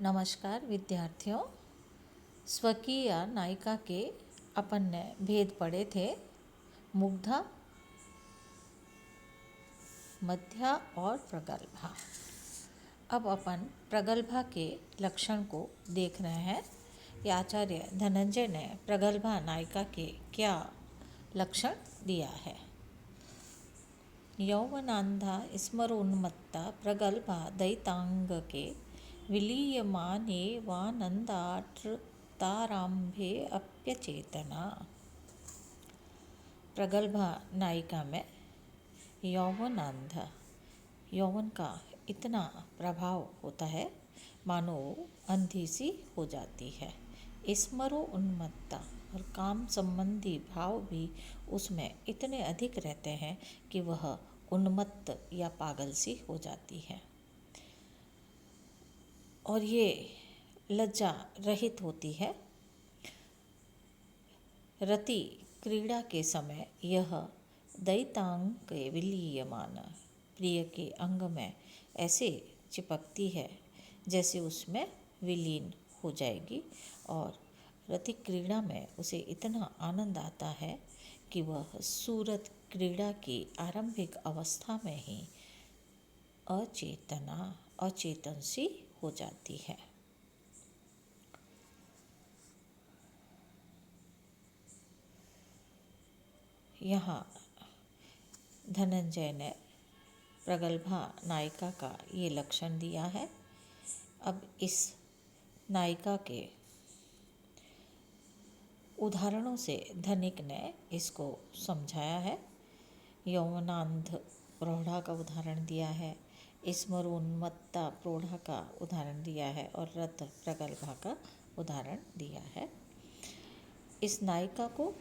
नमस्कार विद्यार्थियों। स्वकीय नायिका के अपन ने भेद पढ़े थे, मुग्धा, मध्या और प्रगल्भा। अब अपन प्रगल्भा के लक्षण को देख रहे हैं। ये आचार्य धनंजय ने प्रगल्भा नायिका के क्या लक्षण दिया है। यौवनान्धा स्मरोन्मत्ता प्रगल्भा दैतांग के विलीयमानेवानन्दार्तारम्भे अप्यचेतना। प्रगल्भा नायिका में यौवनान्ध, यौवन का इतना प्रभाव होता है मानो अंधी सी हो जाती है। स्मरो उन्मत्ता, और काम संबंधी भाव भी उसमें इतने अधिक रहते हैं कि वह उन्मत्त या पागल सी हो जाती है। और ये लज्जा रहित होती है। रति क्रीड़ा के समय यह दैतांग के विलीयमान, प्रिय के अंग में ऐसे चिपकती है जैसे उसमें विलीन हो जाएगी, और रति क्रीड़ा में उसे इतना आनंद आता है कि वह सूरत क्रीड़ा की आरंभिक अवस्था में ही अचेतन सी हो जाती है। यहाँ धनंजय ने प्रगल्भा नायिका का ये लक्षण दिया है। अब इस नायिका के उदाहरणों से धनिक ने इसको समझाया है। यौवनांध प्रौढ़ा का उदाहरण दिया है, स्मरोन्मत्ता प्रौढ़ा का उदाहरण दिया है, और रत प्रगल्भा का उदाहरण दिया है। इस नायिका को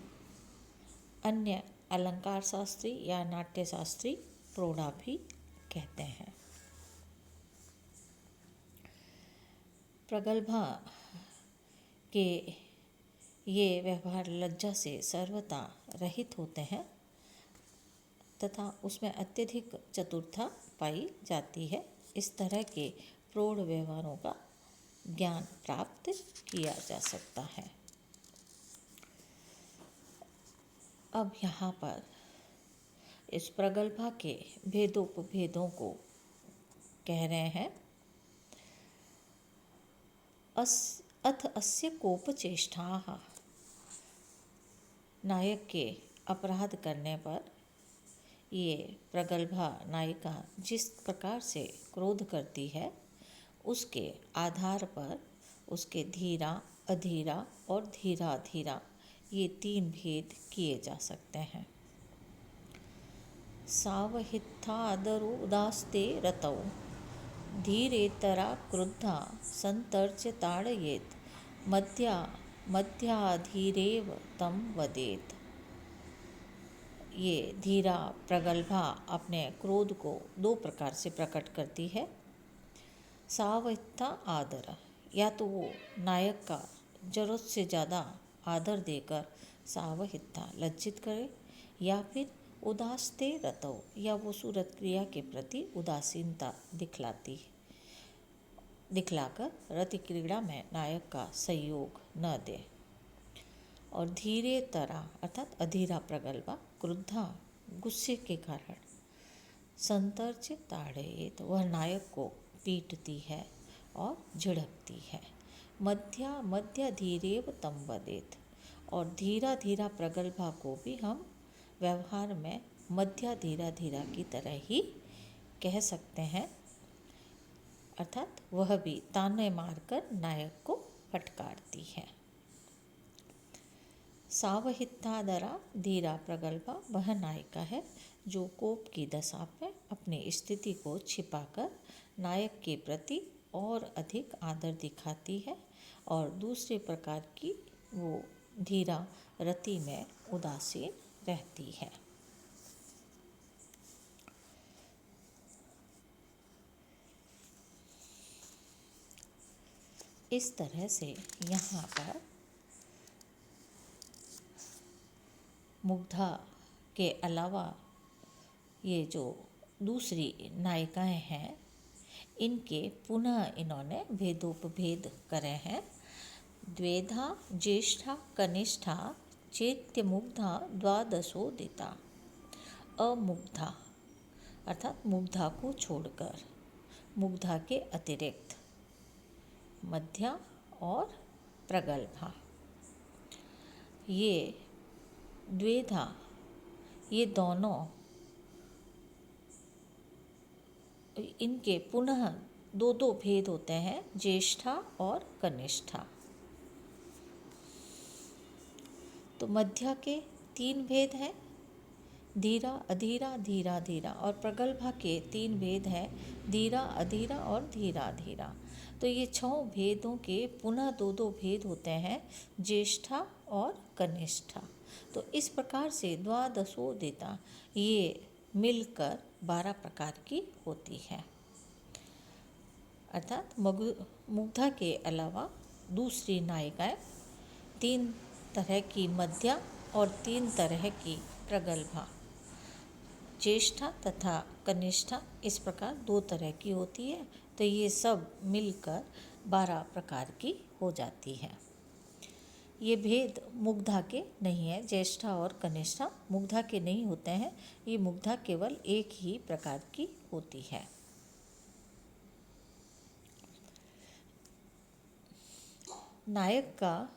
अन्य अलंकार शास्त्री या नाट्य शास्त्री प्रौढ़ा भी कहते हैं। प्रगल्भा के ये व्यवहार लज्जा से सर्वथा रहित होते हैं तथा उसमें अत्यधिक चतुरता पाई जाती है। इस तरह के प्रौढ़ व्यवहारों का ज्ञान प्राप्त किया जा सकता है। अब यहाँ पर इस प्रगल्भा के भेदोपभेदों को कह रहे हैं। अथ अस्य कोपचेष्टाः, नायक के अपराध करने पर ये प्रगल्भा नायिका जिस प्रकार से क्रोध करती है, उसके आधार पर उसके धीरा, अधीरा और धीराधीरा ये 3 भेद किए जा सकते हैं। सावहितादरुदास्ते रतौ धीरेतरा क्रुद्धा संतर्ज्य ताड़येत मध्याधीरेव तम वदेत। ये धीरा प्रगल्भा अपने क्रोध को 2 प्रकार से प्रकट करती है। सावहिता आदर, या तो वो नायक का जरूरत से ज़्यादा आदर देकर सावहिता लज्जित करे, या फिर उदास्ते रतौ, या वो सूरत क्रिया के प्रति उदासीनता दिखलाकर रति क्रीड़ा में नायक का सहयोग न दे। और धीरे तरा अर्थात अधीरा प्रगल्भा क्रुद्धा, गुस्से के कारण, संतर्ज्य ताड़येत, वह नायक को पीटती है और झिड़कती है। मध्याधीरेव तम वदेत, और धीरा धीरा प्रगल्भा को भी हम व्यवहार में मध्याधीरा धीरा की तरह ही कह सकते हैं, अर्थात वह भी ताने मारकर नायक को फटकारती है। सावहितादरा धीरा प्रगल्भा वह नायिका है जो कोप की दशा में अपनी स्थिति को छिपाकर नायक के प्रति और अधिक आदर दिखाती है, और दूसरे प्रकार की वो धीरा रति में उदासीन रहती है। इस तरह से यहाँ पर मुग्धा के अलावा ये जो दूसरी नायिकाएं हैं, इनके पुनः इन्होंने भेदोपभेद करे हैं। द्वेधा ज्येष्ठा कनिष्ठा चेत्यमुग्धा द्वादशोदिता। अमुग्धा अर्थात मुग्धा को छोड़कर, मुग्धा के अतिरिक्त मध्या और प्रगल्भा। ये द्वेधा, ये दोनों, इनके पुनः दो दो भेद होते हैं, ज्येष्ठा और कनिष्ठा। तो मध्या के 3 भेद हैं, धीरा अधीरा धीरा धीरा, और प्रगल्भा के 3 भेद हैं, धीरा अधीरा और धीरा धीरा। तो ये 6 भेदों के पुनः दो दो भेद होते हैं, ज्येष्ठा और कनिष्ठा। तो इस प्रकार से द्वादशोदिता ये मिलकर 12 प्रकार की होती है। अर्थात मुग्धा के अलावा दूसरी नायिकाएं 3 तरह की मध्या और 3 तरह की प्रगल्भा, ज्येष्ठा तथा कनिष्ठा, इस प्रकार 2 तरह की होती है। तो ये सब मिलकर 12 प्रकार की हो जाती है। ये भेद मुग्धा के नहीं है, ज्येष्ठा और कनिष्ठा मुग्धा के नहीं होते हैं। ये मुग्धा केवल एक ही प्रकार की होती है। नायक का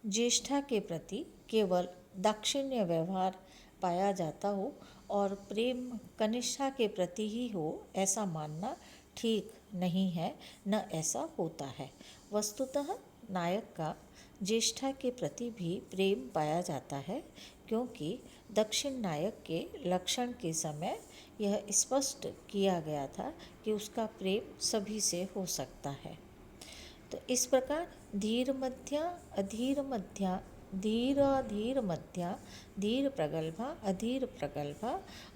ज्येष्ठा के प्रति केवल दाक्षिण्य व्यवहार पाया जाता हो और प्रेम कनिष्ठा के प्रति ही हो, ऐसा मानना ठीक नहीं है, न ऐसा होता है। वस्तुतः नायक का ज्येष्ठा के प्रति भी प्रेम पाया जाता है, क्योंकि दक्षिण नायक के लक्षण के समय यह स्पष्ट किया गया था कि उसका प्रेम सभी से हो सकता है। तो इस प्रकार धीर मध्या, अधीर मध्या, धीराधीर मध्या, धीर प्रगल्भा, अधीर प्रगल्भा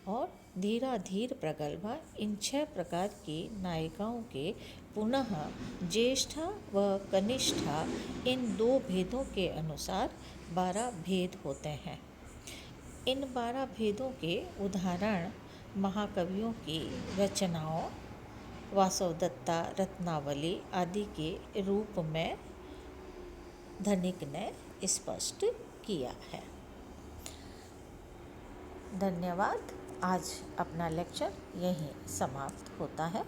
और धीराधीर प्रगल्भा, इन 6 प्रकार की नायिकाओं के पुनः ज्येष्ठा व कनिष्ठा, इन 2 भेदों के अनुसार 12 भेद होते हैं। इन 12 भेदों के उदाहरण महाकवियों की रचनाओं, वासवदत्ता, रत्नावली आदि के रूप में धनिक ने स्पष्ट किया है। धन्यवाद। आज अपना लेक्चर यहीं समाप्त होता है।